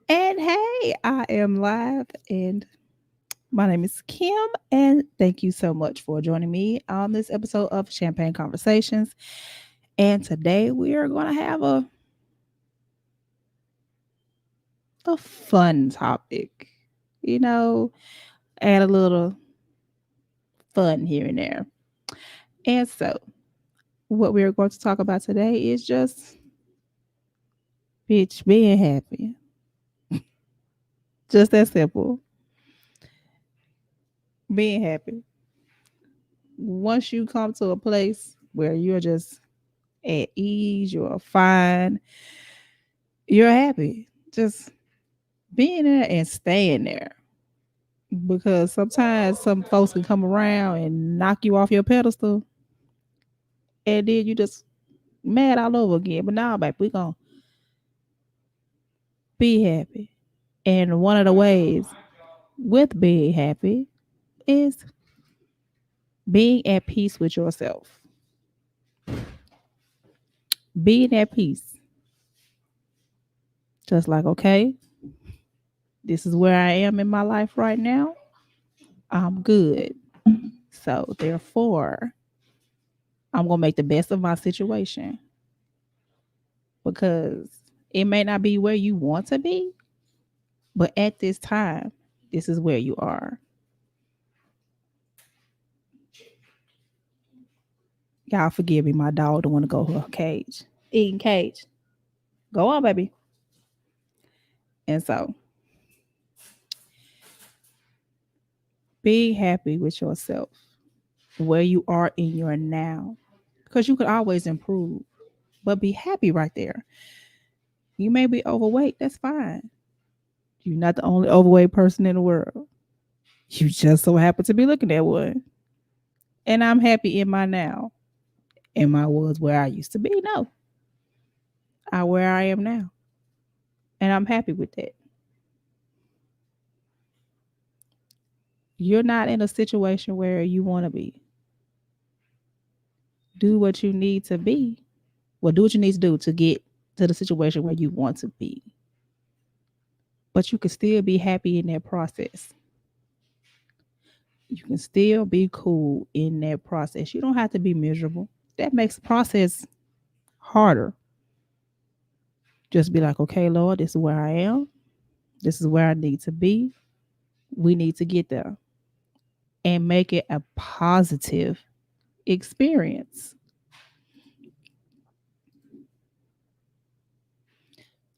And hey, I am live, and my name is Kim, and thank you so much for joining me on this episode of Champagne Conversations. And today we are going to have a fun topic, you know, add a little fun here and there. And so, what we are going to talk about today is just, bitch, being happy. Just that simple. Being happy. Once you come to a place where you're just at ease, you're fine, you're happy. Just being there and staying there. Because sometimes some folks can come around and knock you off your pedestal, and then you just mad all over again. But now, baby, we gonna be happy. And one of the ways with being happy is being at peace with yourself. Being at peace. Just like, okay, this is where I am in my life right now. I'm good. So therefore, I'm gonna make the best of my situation because it may not be where you want to be, but at this time, this is where you are. Y'all forgive me, my dog don't want to go to her cage. Eating cage. Go on, baby. And so be happy with yourself, where you are in your now. Because you could always improve, but be happy right there. You may be overweight, that's fine. You're not the only overweight person in the world. You just so happen to be looking at one. And I'm happy in my now. Am I was where I used to be? No. I where I am now. And I'm happy with that. You're not in a situation where you want to be. Do what you need to be. Well, do what you need to do to get to the situation where you want to be. But you can still be happy in that process. You can still be cool in that process. You don't have to be miserable. That makes the process harder. Just be like, okay, Lord, this is where I am. This is where I need to be. We need to get there and make it a positive experience.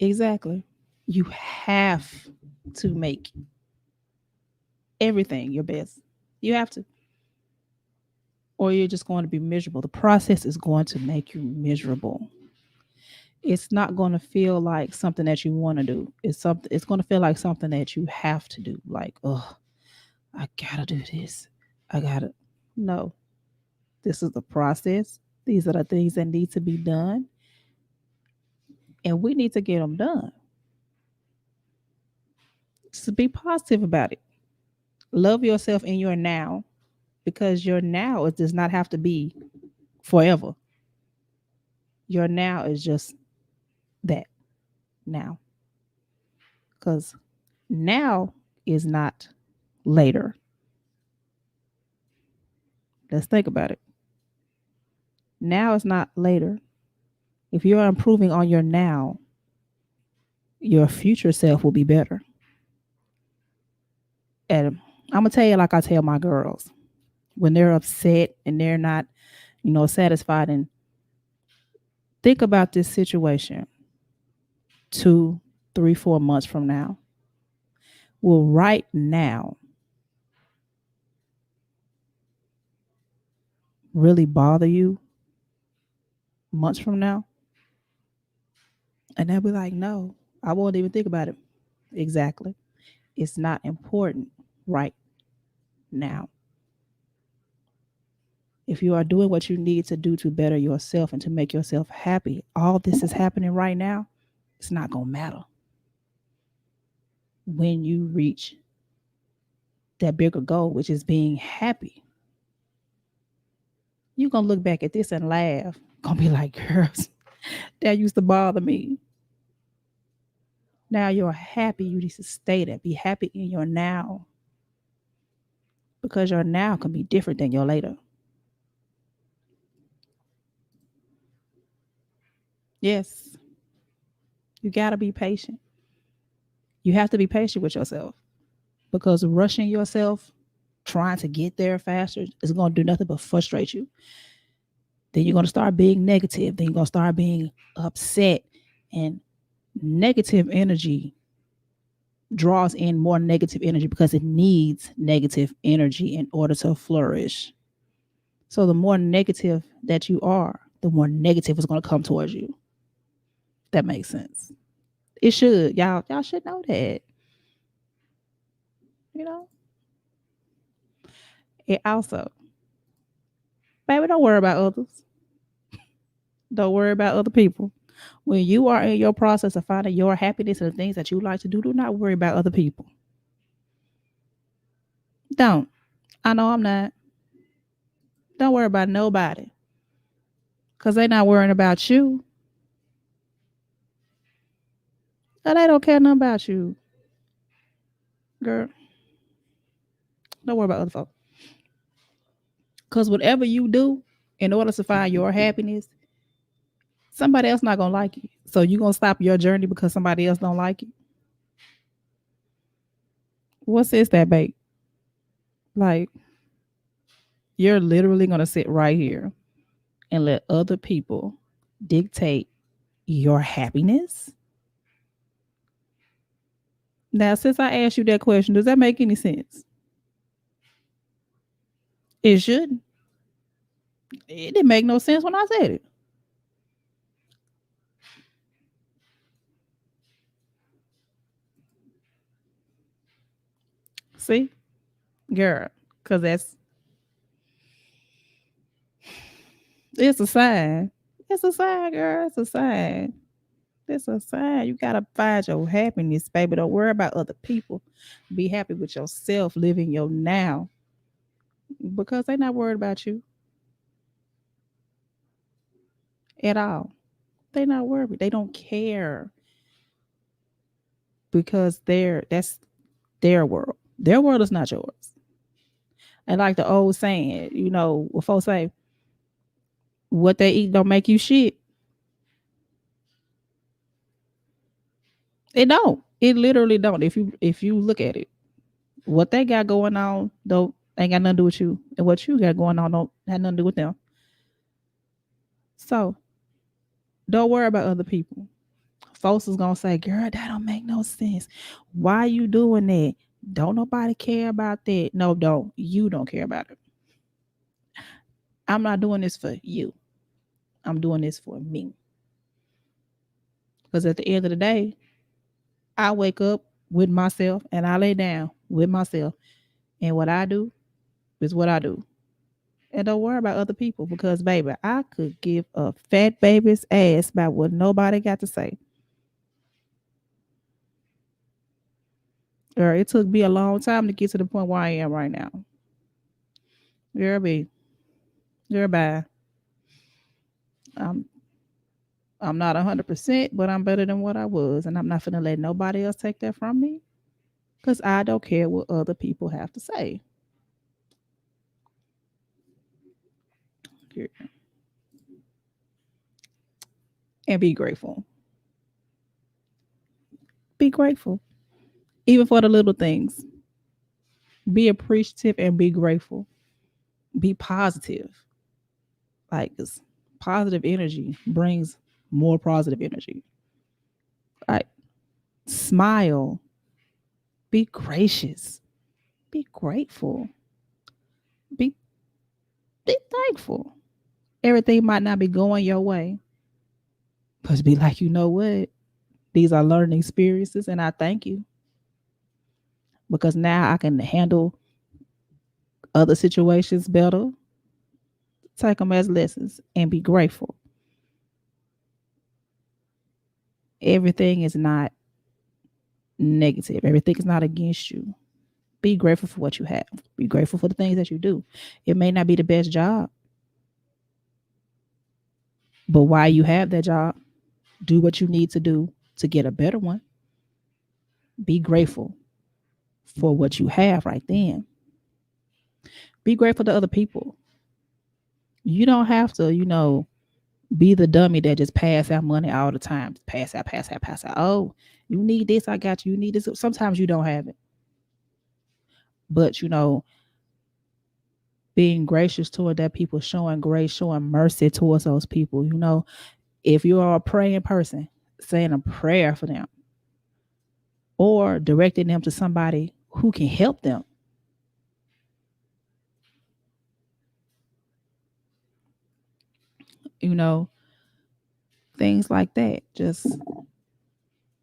Exactly. You have to make everything your best. You have to. Or you're just going to be miserable. The process is going to make you miserable. It's not going to feel like something that you want to do. It's going to feel like something that you have to do. Like, oh, I gotta do this. I gotta no. This is the process. These are the things that need to be done. And we need to get them done. Just be positive about it. Love yourself in your now because your now it does not have to be forever. Your now is just that now. Because now is not later. Let's think about it. Now is not later. If you're improving on your now, your future self will be better. And I'm gonna tell you like I tell my girls when they're upset and they're not, satisfied and think about this situation 2, 3, 4 months from now. Will right now really bother you months from now? And they'll be like, no, I won't even think about it. Exactly. It's not important right now. If you are doing what you need to do to better yourself and to make yourself happy, all this is happening right now, it's not going to matter when you reach that bigger goal, which is being happy. You're going to look back at this and laugh. Going to be like, girls, that used to bother me. Now you're happy. You need to stay there. Be happy in your now, because your now can be different than your later. Yes, you got to be patient. You have to be patient with yourself, because rushing yourself, trying to get there faster, is going to do nothing but frustrate you. Then you're going to start being negative. Then you're going to start being upset. And negative energy draws in more negative energy because it needs negative energy in order to flourish. So the more negative that you are, the more negative is going to come towards you. That makes sense. It should. Y'all should know that. You know? It also, baby, don't worry about others. Don't worry about other people. When you are in your process of finding your happiness and the things that you like to do, do not worry about other people. Don't. I know I'm not. Don't worry about nobody. Because they're not worrying about you. Or they don't care nothing about you. Girl, don't worry about other folks. Because whatever you do in order to find your happiness, somebody else not going to like it. So you going to stop your journey because somebody else don't like it? What is that, babe? Like, you're literally going to sit right here and let other people dictate your happiness? Now, since I asked you that question, does that make any sense? It shouldn't. It didn't make no sense when I said it. See, girl, because it's a sign. It's a sign, girl. It's a sign. It's a sign. You gotta find your happiness, baby. Don't worry about other people. Be happy with yourself, living your now, because they're not worried about you at all. They're not worried. They don't care, because that's their world. Their world is not yours. And like the old saying, what folks say, what they eat don't make you shit. It don't. It literally don't. If you look at it, what they got going on don't ain't got nothing to do with you, and what you got going on don't have nothing to do with them. So don't worry about other people. Folks is gonna say, "Girl, that don't make no sense. Why you doing that? Don't nobody care about that." No, don't. You don't care about it. I'm not doing this for you. I'm doing this for me. Because at the end of the day, I wake up with myself and I lay down with myself. And what I do is what I do. And don't worry about other people, because, baby, I could give a fat baby's ass about what nobody got to say. Or it took me a long time to get to the point where I am right now. Girl, be. Girl, bye. I'm, I'm not 100%, but I'm better than what I was. And I'm not going to let nobody else take that from me, because I don't care what other people have to say. And be grateful. Be grateful. Even for the little things. Be appreciative and be grateful. Be positive. Like, 'cause positive energy brings more positive energy. Like, smile. Be gracious. Be grateful. Be be thankful. Everything might not be going your way, but be like, you know what? These are learning experiences, and I thank you, because now I can handle other situations better. Take them as lessons and be grateful. Everything is not negative. Everything is not against you. Be grateful for what you have. Be grateful for the things that you do. It may not be the best job, but while you have that job, do what you need to do to get a better one. Be grateful for what you have right then. Be grateful to other people. You don't have to, be the dummy that just pass out money all the time. Pass out, pass out, pass out. Oh, you need this, I got you. You need this. Sometimes you don't have it. But being gracious toward that people, showing grace, showing mercy towards those people. If you are a praying person, saying a prayer for them or directing them to somebody who can help them. You know, things like that. Just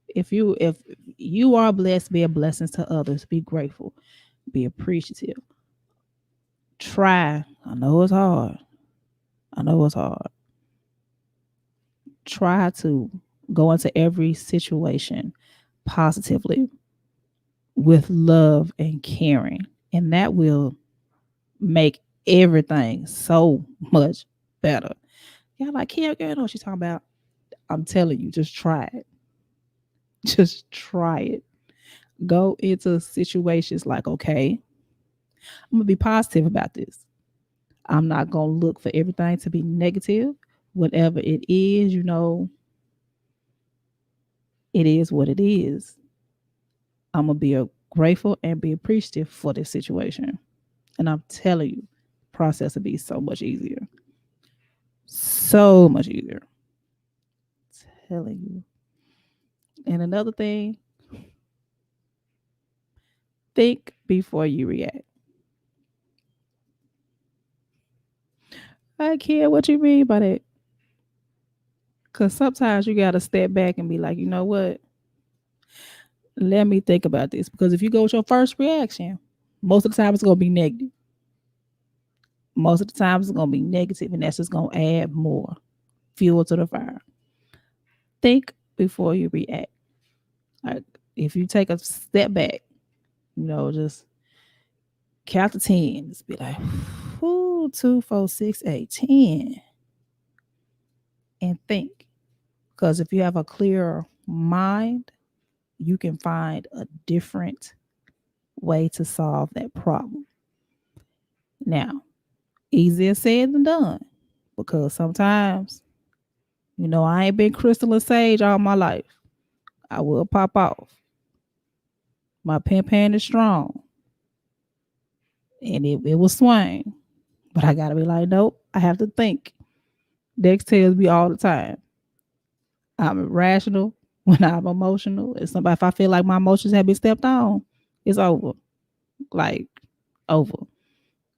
if you are blessed, be a blessing to others. Be grateful. Be appreciative. Try. I know it's hard. I know it's hard. Try to go into every situation positively with love and caring. And that will make everything so much better. Yeah, like, Kim, girl, I know what she's talking about. I'm telling you, just try it. Just try it. Go into situations like, okay, I'm gonna be positive about this. I'm not gonna look for everything to be negative. Whatever it is, it is what it is. I'm gonna be grateful and be appreciative for this situation. And I'm telling you, the process will be so much easier. So much easier. Telling you. And another thing, think before you react. I care what you mean by that. Because sometimes you got to step back and be like, you know what? Let me think about this. Because if you go with your first reaction, most of the time it's going to be negative. Most of the time it's going to be negative, and that's just going to add more fuel to the fire. Think before you react. Like, if you take a step back, just count to 10. Just be like, 2, 4, 6, 8, 10. And think. Because if you have a clearer mind, you can find a different way to solve that problem. Now, easier said than done. Because sometimes, I ain't been crystal and sage all my life. I will pop off. My pen pan is strong. And it will swing. But I gotta be like, nope, I have to think. Dex tells me all the time. I'm rational when I'm emotional. If I feel like my emotions have been stepped on, it's over. Like, over.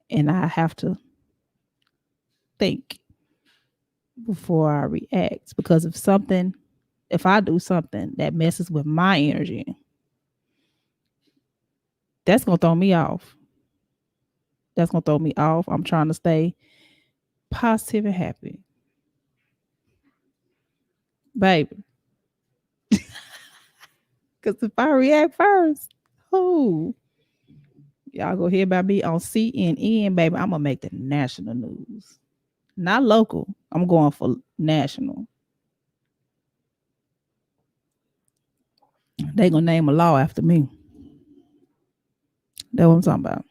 And I have to think before I react. Because if I do something that messes with my energy, that's gonna throw me off. That's gonna throw me off. I'm trying to stay positive and happy. Baby. Because if I react first, who? Y'all go hear about me on CNN, baby. I'm gonna make the national news. Not local. I'm going for national. They gonna name a law after me. That's what I'm talking about.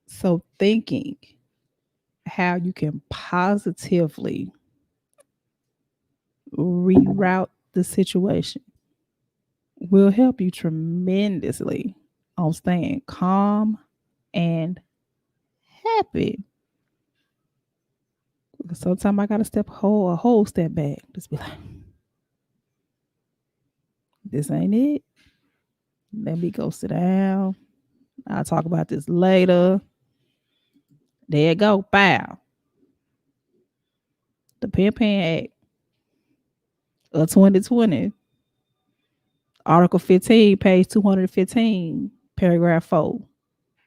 So thinking how you can positively reroute the situation will help you tremendously on staying calm and happy. Because sometimes I gotta a whole step back. Just be like, this ain't it. Let me go sit down. I'll talk about this later. There you go. Bow. The Pen Pan Act of 2020, Article 15, page 215, paragraph 4,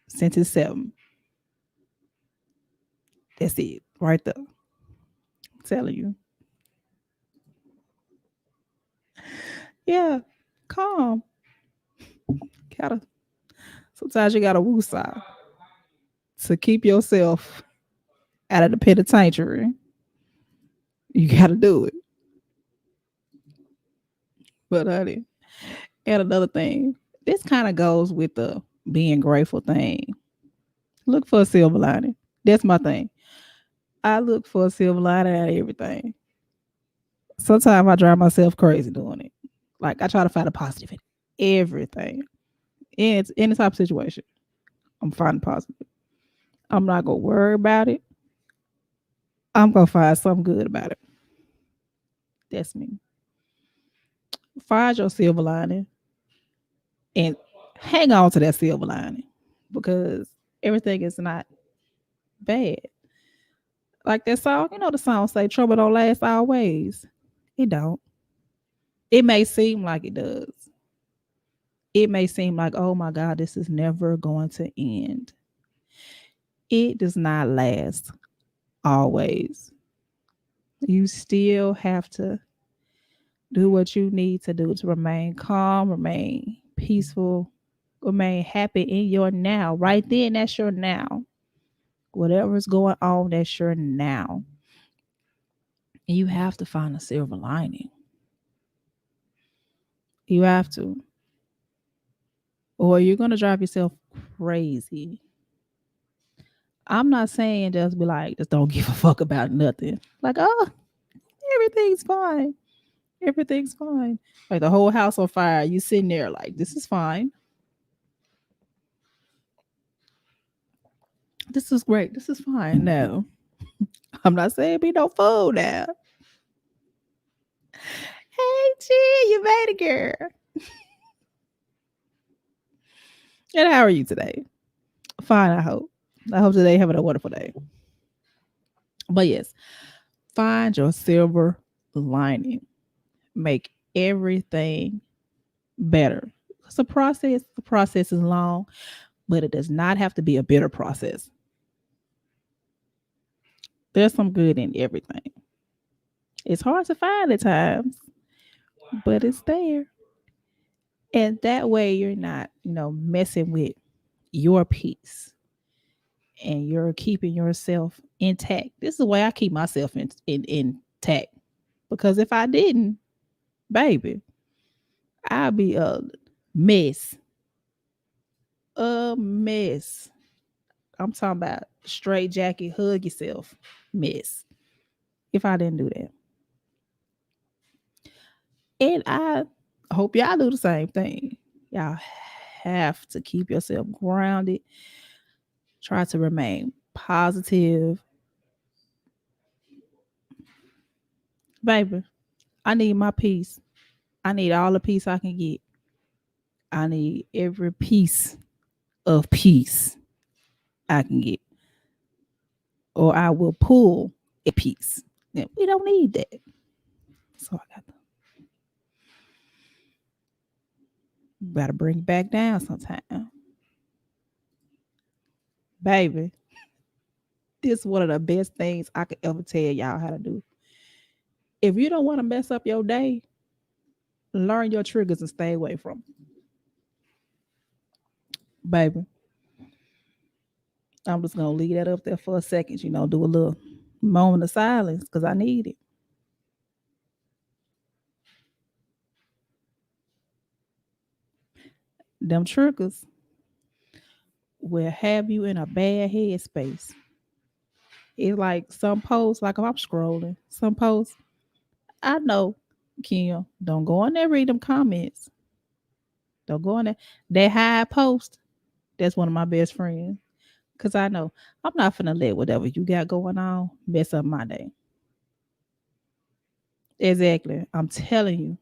sentence 7. That's it right there. I'm telling you. Yeah, calm. Gotta sometimes you gotta woosah to keep yourself out of the penitentiary. You gotta do it. But honey, and another thing, this kind of goes with the being grateful thing. Look for a silver lining. That's my thing. I look for a silver lining out of everything. Sometimes I drive myself crazy doing it. Like I try to find a positive in everything. In it's any type of situation, I'm finding positive. I'm not gonna worry about it. I'm gonna find something good about it. That's me. Find your silver lining and hang on to that silver lining because everything is not bad. Like that song, the song say trouble don't last always. It don't. It may seem like it does. It may seem like, oh my God, this is never going to end. It does not last always. You still have to do what you need to do to remain calm, remain peaceful, remain happy in your now. Right then, that's your now. Whatever's going on, that's your now. And you have to find a silver lining. You have to. Or you're going to drive yourself crazy. I'm not saying just be like, just don't give a fuck about nothing. Like, oh, everything's fine. Everything's fine. Like the whole house on fire. You sitting there like, this is fine. This is great. This is fine. No, I'm not saying be no fool now. Hey, G, you made it, girl. And how are you today? Fine, I hope. I hope today having a wonderful day. But yes, find your silver lining. Make everything better. It's a process. The process is long, but it does not have to be a bitter process. There's some good in everything. It's hard to find at times, but it's there. And that way you're not, messing with your peace and you're keeping yourself intact. This is the way I keep myself intact. Because if I didn't, baby, I'd be a mess. A mess. I'm talking about straight jacket, hug yourself, mess. If I didn't do that. And I hope y'all do the same thing. Y'all have to keep yourself grounded. Try to remain positive. Baby, I need my peace. I need all the peace I can get. I need every piece of peace I can get. Or I will pull a piece. And we don't need that. So I gotta bring it back down sometime. Baby, this is one of the best things I could ever tell y'all how to do. If you don't want to mess up your day, learn your triggers and stay away from them. Baby, I'm just gonna leave that up there for a second, do a little moment of silence because I need it. Them triggers will have you in a bad headspace. It's like some posts, like if I'm scrolling, some posts, I know, Kim, don't go in there read them comments. Don't go in there. That high post, that's one of my best friends. Cause I know I'm not finna let whatever you got going on mess up my day. Exactly. I'm telling you.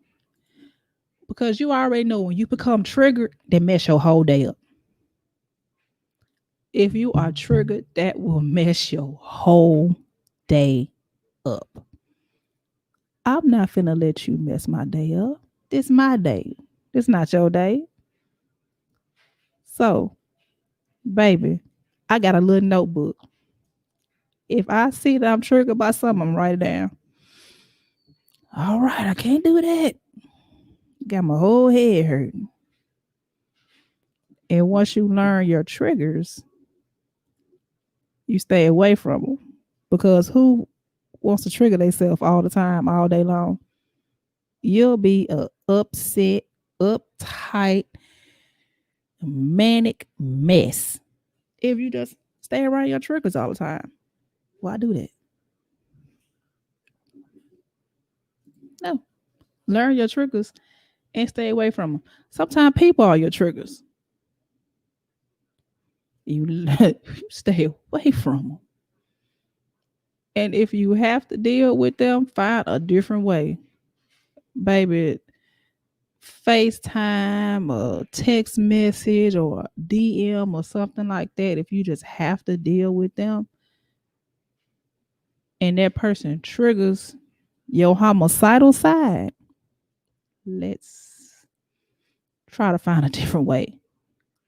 Because you already know when you become triggered, they mess your whole day up. If you are triggered, that will mess your whole day up. I'm not finna let you mess my day up. This my day. This not your day. So, baby, I got a little notebook. If I see that I'm triggered by something, I'm write it down. All right, I can't do that. Got my whole head hurting. And once you learn your triggers, you stay away from them. Because who wants to trigger themselves all the time, all day long? You'll be a upset, uptight, manic mess if you just stay around your triggers all the time. Why do that? No. Learn your triggers and stay away from them. Sometimes people are your triggers. You stay away from them. And if you have to deal with them, find a different way. Baby, FaceTime or text message or DM or something like that. If you just have to deal with them and that person triggers your homicidal side, let's try to find a different way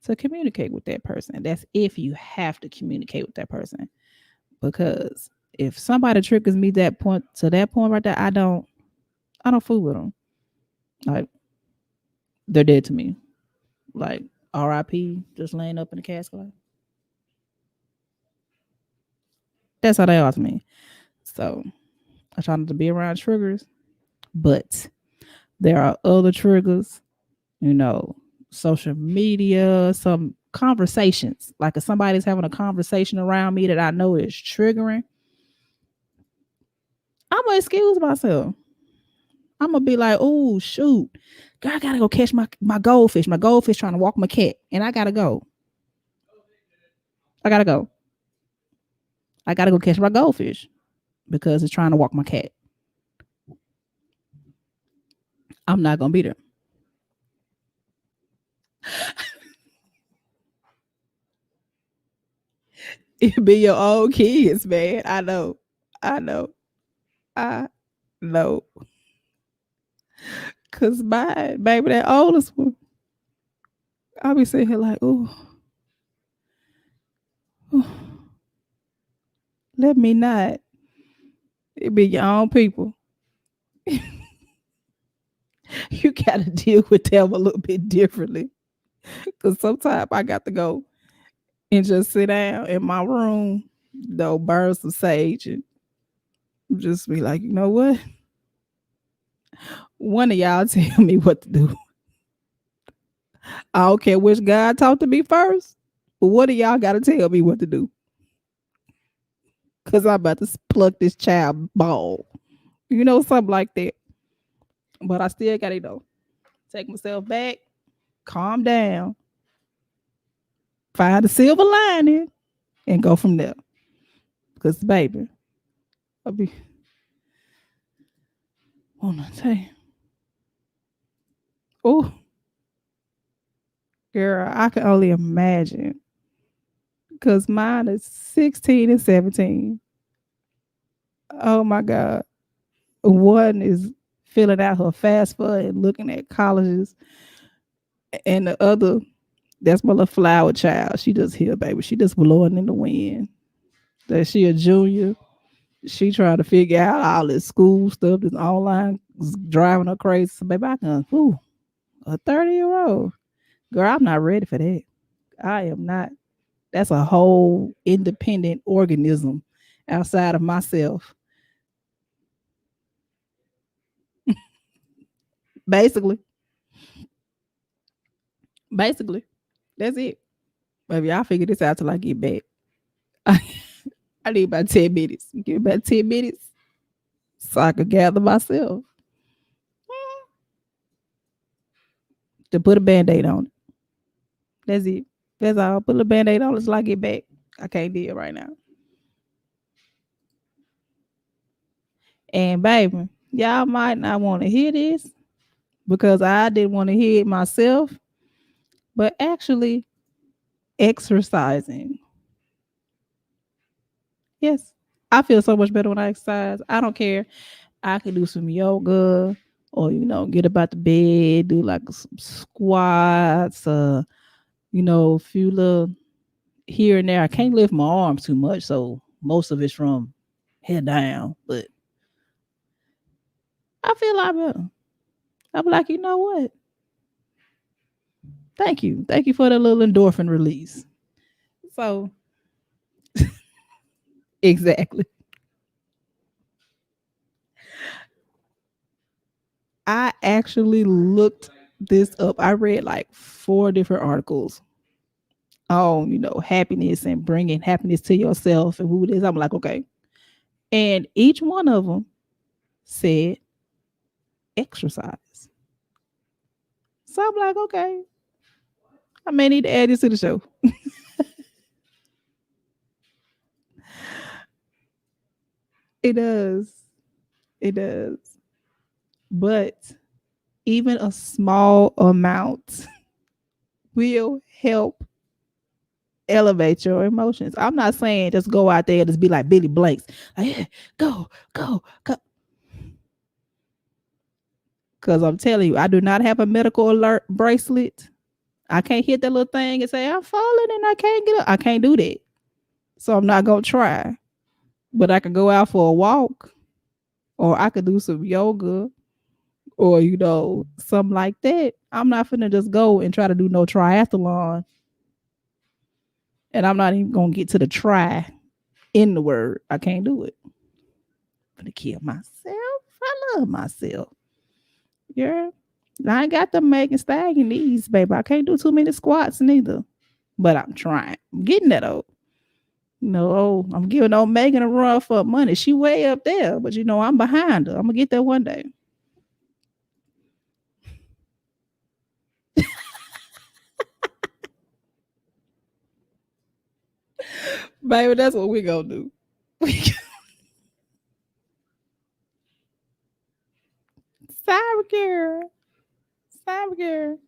to communicate with that person. That's if you have to communicate with that person. Because if somebody triggers me that point right there, I don't fool with them. Like they're dead to me. Like R.I.P. Just laying up in the casket. Like, that's how they are to me. So I try not to be around triggers, but there are other triggers, you know, social media, some conversations. Like if somebody's having a conversation around me that I know is triggering, I'm gonna excuse myself. I'm gonna be like, oh shoot, girl, I gotta go catch my goldfish. My goldfish trying to walk my cat, and I gotta go. I gotta go. I gotta go catch my goldfish because it's trying to walk my cat. I'm not gonna be there. It be your own kids, man. I know. I know. I know. Cause my baby, that oldest one, I be sitting here like, oh, let me not. It be your own people. You gotta deal with them a little bit differently. Cause sometimes I got to go and just sit down in my room, though burn some sage and just be like, you know what? One of y'all tell me what to do. I don't care which God talked to me first, but one of y'all gotta tell me what to do. Cause I'm about to pluck this child ball. You know, something like that. But I still gotta, take myself back, calm down, find the silver lining, and go from there. Because baby, I'll be wanna tell you. Oh, girl, I can only imagine. Cause mine is 16 and 17. Oh my God. One is filling out her FAFSA and looking at colleges. And the other, that's my little flower child. She just here, baby. She just blowing in the wind. That she a junior. She trying to figure out all this school stuff, this online is driving her crazy. So baby, I can, a 30-year-old. Girl, I'm not ready for that. I am not. That's a whole independent organism outside of myself. Basically. Basically. That's it. Baby, I'll figure this out till I get back. I need about 10 minutes. Give me about 10 minutes so I can gather myself to put a band-aid on it. That's it. That's all. Put a band-aid on it till I get back. I can't do it right now. And baby, y'all might not want to hear this because I didn't want to hear it myself, but actually exercising. Yes. I feel so much better when I exercise. I don't care. I can do some yoga or, get up out the bed, do like some squats, a few little here and there. I can't lift my arms too much. So most of it's from head down, but I feel like better. I'm like, you know what? Thank you. Thank you for the little endorphin release. So exactly. I actually looked this up. I read like 4 different articles on, happiness and bringing happiness to yourself and who it is. I'm like, okay. And each one of them said exercise. So I'm like, okay, I may need to add this to the show. It does. It does. But even a small amount will help elevate your emotions. I'm not saying just go out there and just be like Billy Blanks. Like, yeah, go, go, go. Because I'm telling you, I do not have a medical alert bracelet. I can't hit that little thing and say, I'm falling and I can't get up. I can't do that. So I'm not going to try. But I can go out for a walk, or I could do some yoga, or, something like that. I'm not finna just go and try to do no triathlon. And I'm not even going to get to the try in the word. I can't do it. I'm gonna kill myself. I love myself. Yeah. I ain't got the Megan Stallion knees, baby. I can't do too many squats neither. But I'm trying. I'm getting that old. No, I'm giving old Megan a run for money. She way up there, but I'm behind her. I'm gonna get there one day. Baby, that's what we gonna do. Cyber girl. Cyber girl.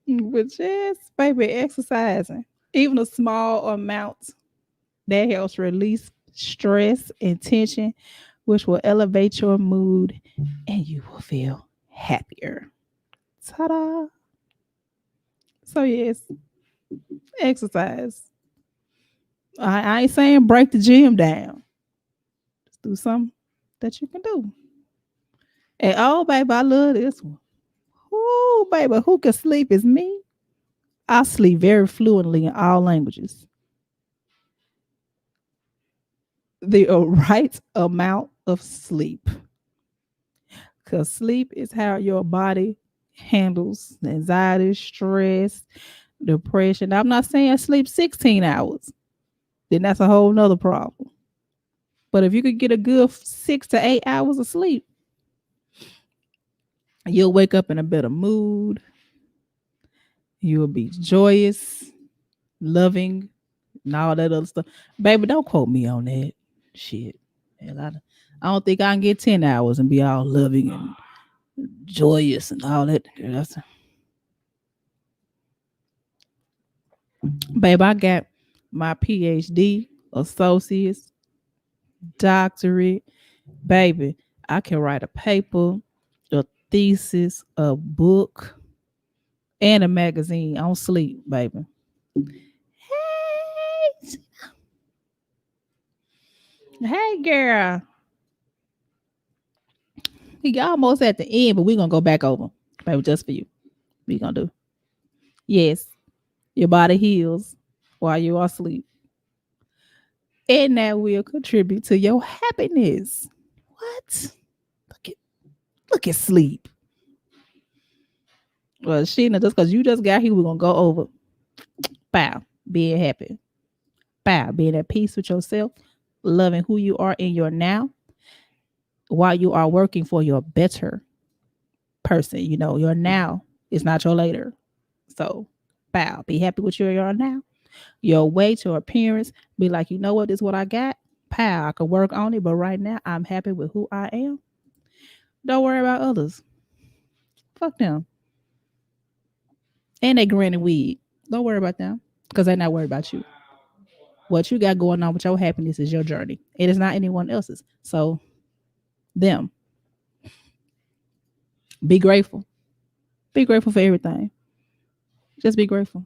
But just baby exercising. Even a small amount that helps release stress and tension, which will elevate your mood and you will feel happier. Ta-da. So yes, exercise. I ain't saying break the gym down. Just do something that you can do. And oh baby, I love this one. Oh baby, who can sleep is me. I sleep very fluently in all languages. The right amount of sleep. Because sleep is how your body handles anxiety, stress, depression. I'm not saying sleep 16 hours. Then that's a whole nother problem. But if you could get a good 6 to 8 hours of sleep, you'll wake up in a better mood. You'll be joyous, loving, and all that other stuff. Baby, don't quote me on that shit. Hell, I don't think I can get 10 hours and be all loving and joyous and all that. Babe, I got my PhD, associates, doctorate. Baby, I can write a paper, a thesis, a book, and a magazine on sleep, baby. Hey, hey girl. We almost at the end, but we're gonna go back over. Baby, just for you. We gonna do. Yes, your body heals while you are asleep. And that will contribute to your happiness. What? Look at look at sleep. Well, Sheena, just because you just got here, we're gonna go over. Bow, being happy. Bow, being at peace with yourself, loving who you are in your now, while you are working for your better person. Your now is not your later. So bow, be happy with your now. Your weight, your appearance, be like, you know what, this is what I got. Pow, I can work on it, but right now I'm happy with who I am. Don't worry about others. Fuck them. And they granny weed. Don't worry about them because they're not worried about you. What you got going on with your happiness is your journey. It is not anyone else's. So, them. Be grateful. Be grateful for everything. Just be grateful.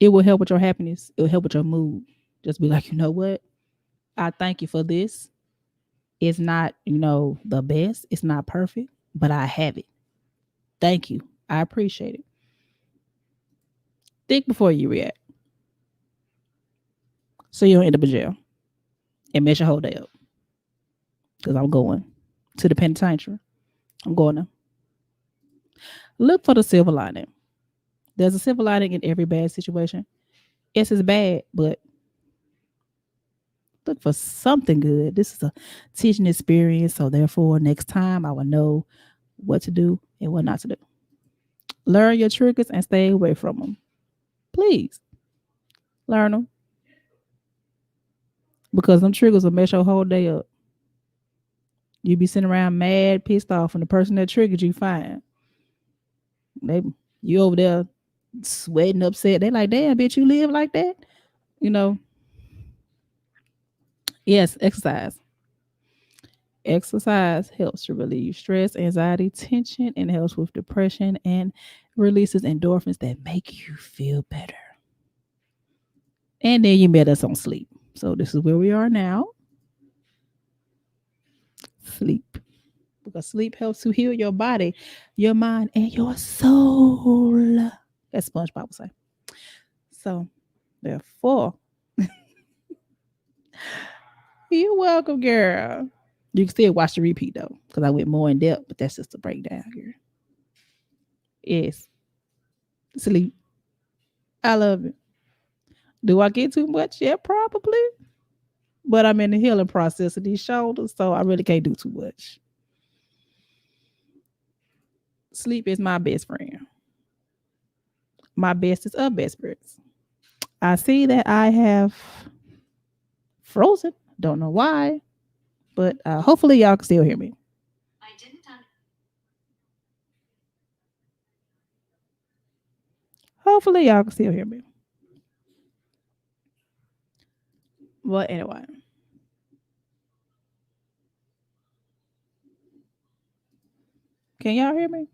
It will help with your happiness. It will help with your mood. Just be like, you know what? I thank you for this. It's not, the best. It's not perfect, but I have it. Thank you. I appreciate it. Think before you react. So you don't end up in jail and mess your whole day up. Because I'm going to the penitentiary. I'm going there. Look for the silver lining. There's a silver lining in every bad situation. Yes, it's bad, but look for something good. This is a teaching experience. So therefore, next time I will know what to do and what not to do. Learn your triggers and stay away from them. Please learn them because them triggers will mess your whole day up. You be sitting around mad, pissed off, and the person that triggered you fine. Maybe you over there sweating, upset. They like, damn, bitch, you live like that. You know. Yes, exercise. Exercise helps to relieve stress, anxiety, tension, and helps with depression and releases endorphins that make you feel better. And then you met us on sleep. So this is where we are now. Sleep. Because sleep helps to heal your body, your mind, and your soul. That's SpongeBob would say. So therefore, you're welcome, girl. You can still watch the repeat though, because I went more in depth, but that's just a breakdown, girl. Yes. Sleep. I love it. Do I get too much? Yeah, probably. But I'm in the healing process of these shoulders, so I really can't do too much. Sleep is my best friend. My bestest of best friends. I see that I have frozen. Don't know why, but hopefully y'all can still hear me. Hopefully y'all can still hear me. But anyway, can y'all hear me?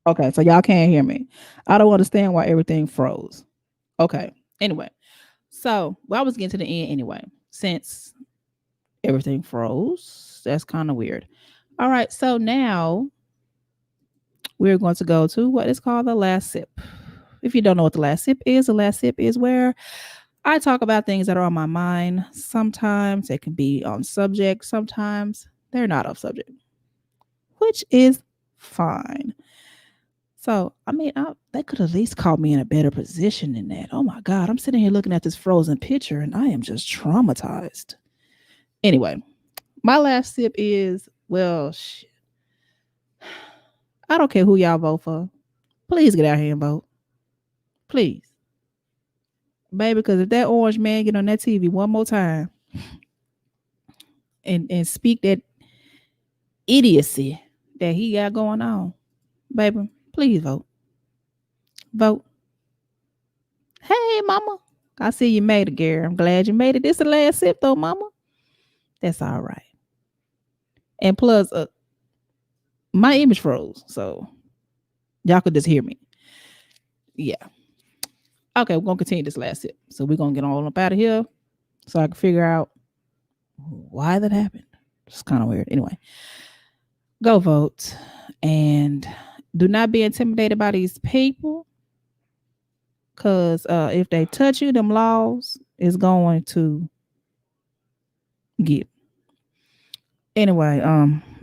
Okay, so y'all can't hear me. I don't understand why everything froze. Okay. Anyway, so I was getting to the end anyway. Since everything froze, that's kind of weird. All right, so now we're going to go to what is called the last sip. If you don't know what the last sip is where I talk about things that are on my mind. Sometimes they can be on subject, sometimes they're not off subject, which is fine. So, I mean, they could at least call me in a better position than that. Oh my God, I'm sitting here looking at this frozen picture and I am just traumatized. Anyway, my last sip is well, shit. I don't care who y'all vote for. Please get out here and vote. Please. Baby, because if that orange man get on that TV one more time and speak that idiocy that he got going on, baby, please vote. Vote. Hey, mama. I see you made it, girl. I'm glad you made it. This the last sip, though, mama. That's all right. And plus, my image froze, so y'all could just hear me. Yeah. Okay, we're gonna continue this last sip. So we're gonna get on up out of here so I can figure out why that happened. It's kind of weird. Anyway, go vote and do not be intimidated by these people. Cause if they touch you, them laws is going to get. Anyway,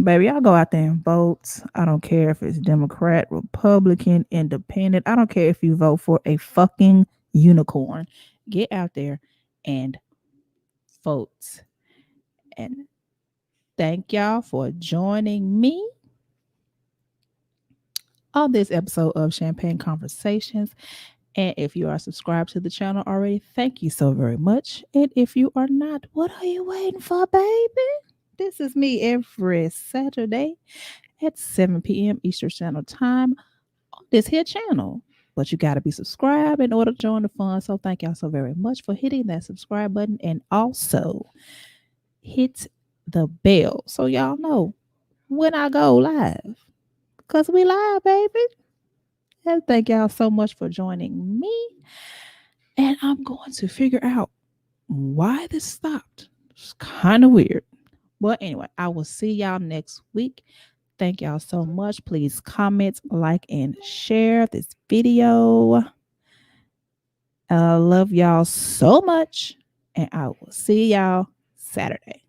baby, y'all go out there and vote. I don't care if it's Democrat, Republican, Independent. I don't care if you vote for a fucking unicorn. Get out there and vote. And thank y'all for joining me on this episode of Champagne Conversations. And if you are subscribed to the channel already, thank you so very much. And if you are not, what are you waiting for, baby? This is me every Saturday at 7 p.m. Eastern Standard Time on this here channel. But you got to be subscribed in order to join the fun. So thank y'all so very much for hitting that subscribe button and also hit the bell so y'all know when I go live. Because we live, baby. And thank y'all so much for joining me. And I'm going to figure out why this stopped. It's kind of weird. But anyway, I will see y'all next week. Thank y'all so much. Please comment, like, and share this video. I love y'all so much. And I will see y'all Saturday.